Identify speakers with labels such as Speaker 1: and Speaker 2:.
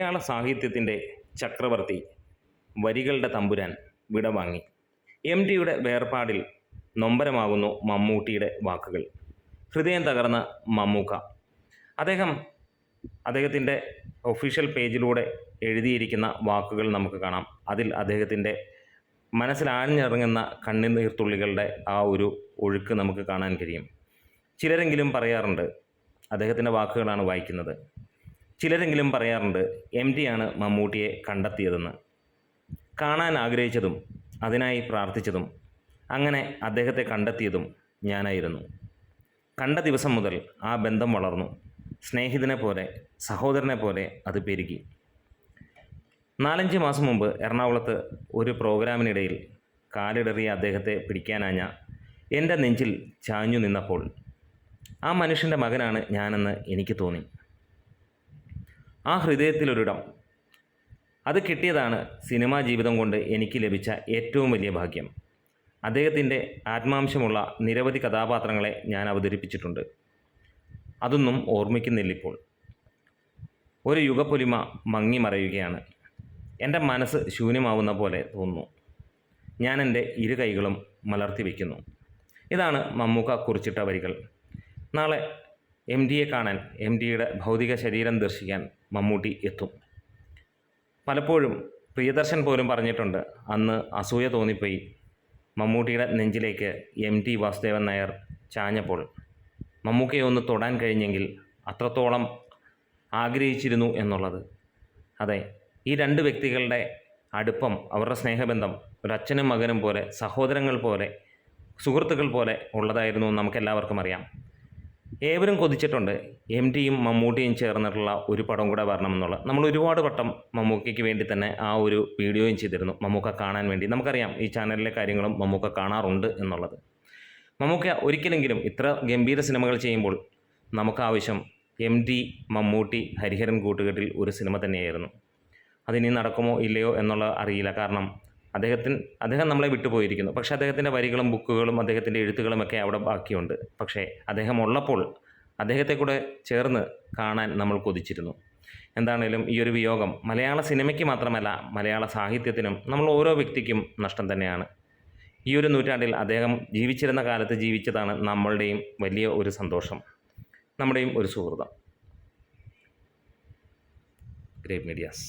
Speaker 1: മലയാള സാഹിത്യത്തിൻ്റെ ചക്രവർത്തി, വരികളുടെ തമ്പുരാൻ വിടവാങ്ങി. ടിയുടെ വേർപാടിൽ നൊമ്പരമാകുന്നു മമ്മൂട്ടിയുടെ വാക്കുകൾ. ഹൃദയം തകർന്ന മമ്മൂക്ക. അദ്ദേഹത്തിൻ്റെ ഒഫീഷ്യൽ പേജിലൂടെ എഴുതിയിരിക്കുന്ന വാക്കുകൾ നമുക്ക് കാണാം. അതിൽ അദ്ദേഹത്തിൻ്റെ മനസ്സിലാഴ്ന്നിറങ്ങുന്ന കണ്ണുനീർത്തുള്ളികളുടെ ആ ഒരു ഒഴുക്ക് നമുക്ക് കാണാൻ കഴിയും. ചിലരെങ്കിലും പറയാറുണ്ട്, അദ്ദേഹത്തിൻ്റെ വാക്കുകളാണ് വായിക്കുന്നത്, ചിലരെങ്കിലും പറയാറുണ്ട് ടിയാണ് മമ്മൂട്ടിയെ കണ്ടെത്തിയതെന്ന്. കാണാൻ ആഗ്രഹിച്ചതും അതിനായി പ്രാർത്ഥിച്ചതും അങ്ങനെ അദ്ദേഹത്തെ കണ്ടെത്തിയതും ഞാനായിരുന്നു. കണ്ട ദിവസം മുതൽ ആ ബന്ധം വളർന്നു. സ്നേഹിതനെ പോലെ, സഹോദരനെ പോലെ അത് പെരുകി. 4-5 മാസം മുമ്പ് എറണാകുളത്ത് ഒരു പ്രോഗ്രാമിനിടയിൽ കാലിടറിയ അദ്ദേഹത്തെ പിടിക്കാനാഞ്ഞ എൻ്റെ നെഞ്ചിൽ ചാഞ്ഞു നിന്നപ്പോൾ ആ മനുഷ്യൻ്റെ മകനാണ് ഞാനെന്ന് എനിക്ക് തോന്നി. ആ ഹൃദയത്തിലൊരിടം, അത് കിട്ടിയതാണ് സിനിമാ ജീവിതം കൊണ്ട് എനിക്ക് ലഭിച്ച ഏറ്റവും വലിയ ഭാഗ്യം. അദ്ദേഹത്തിൻ്റെ ആത്മാംശമുള്ള നിരവധി കഥാപാത്രങ്ങളെ ഞാൻ അവതരിപ്പിച്ചിട്ടുണ്ട്. അതൊന്നും ഓർമ്മിക്കുന്നില്ലിപ്പോൾ. ഒരു യുഗപ്പൊലിമ മങ്ങി മറയുകയാണ്. എൻ്റെ മനസ്സ് ശൂന്യമാവുന്ന പോലെ തോന്നുന്നു. ഞാൻ എൻ്റെ ഇരു കൈകളും മലർത്തി വയ്ക്കുന്നു. ഇതാണ് മമ്മൂക്ക കുറിച്ചിട്ട വരികൾ. നാളെ ടിയെ കാണാൻ, ടിയുടെ ഭൗതിക ശരീരം ദർശിക്കാൻ മമ്മൂട്ടി എത്തും. പലപ്പോഴും പ്രിയദർശൻ പോലും പറഞ്ഞിട്ടുണ്ട്, അന്ന് അസൂയ തോന്നിപ്പോയി മമ്മൂട്ടിയുടെ നെഞ്ചിലേക്ക് ടി വാസുദേവൻ നായർ ചാഞ്ഞപ്പോൾ മമ്മൂക്കയെ ഒന്ന് തൊടാൻ കഴിഞ്ഞെങ്കിൽ അത്രത്തോളം ആഗ്രഹിച്ചിരുന്നു എന്നുള്ളത്. അതെ, ഈ രണ്ട് വ്യക്തികളുടെ അടുപ്പം, അവരുടെ സ്നേഹബന്ധം ഒരച്ഛനും മകനും പോലെ, സഹോദരങ്ങൾ പോലെ, സുഹൃത്തുക്കൾ പോലെ ഉള്ളതായിരുന്നു നമുക്കെല്ലാവർക്കും അറിയാം. ഏവരും കൊതിച്ചിട്ടുണ്ട് ടിയും മമ്മൂട്ടിയും ചേർന്നിട്ടുള്ള ഒരു പടം കൂടെ വരണമെന്നുള്ളത്. നമ്മൾ ഒരുപാട് വട്ടം മമ്മൂക്കയ്ക്ക് വേണ്ടി തന്നെ ആ ഒരു വീഡിയോയും ചെയ്തിരുന്നു, മമ്മൂക്ക കാണാൻ വേണ്ടി. നമുക്കറിയാം ഈ ചാനലിലെ കാര്യങ്ങളും മമ്മൂക്ക കാണാറുണ്ട് എന്നുള്ളത്. മമ്മൂക്ക ഒരിക്കലെങ്കിലും ഇത്ര ഗംഭീര സിനിമകൾ ചെയ്യുമ്പോൾ നമുക്കാവശ്യം ടി, മമ്മൂട്ടി, ഹരിഹരൻ കൂട്ടുകെട്ടിൽ ഒരു സിനിമ തന്നെയായിരുന്നു. അതിനി നടക്കുമോ ഇല്ലയോ എന്നുള്ളത് അറിയില്ല. കാരണം അദ്ദേഹം നമ്മളെ വിട്ടുപോയിരിക്കുന്നു. പക്ഷേ അദ്ദേഹത്തിൻ്റെ വരികളും ബുക്കുകളും അദ്ദേഹത്തിൻ്റെ എഴുത്തുകളുമൊക്കെ അവിടെ ബാക്കിയുണ്ട്. പക്ഷേ അദ്ദേഹം ഉള്ളപ്പോൾ അദ്ദേഹത്തെ കൂടെ ചേർന്ന് കാണാൻ നമ്മൾ കൊതിച്ചിരുന്നു. എന്താണേലും ഈ ഒരു വിയോഗം മലയാള സിനിമയ്ക്ക് മാത്രമല്ല, മലയാള സാഹിത്യത്തിനും നമ്മൾ ഓരോ വ്യക്തിക്കും നഷ്ടം തന്നെയാണ്. ഈ ഒരു നൂറ്റാണ്ടിൽ അദ്ദേഹം ജീവിച്ചിരുന്ന കാലത്ത് ജീവിച്ചതാണ് നമ്മളുടെയും വലിയ ഒരു സന്തോഷം, നമ്മുടെയും ഒരു സുഹൃതം. Great medias.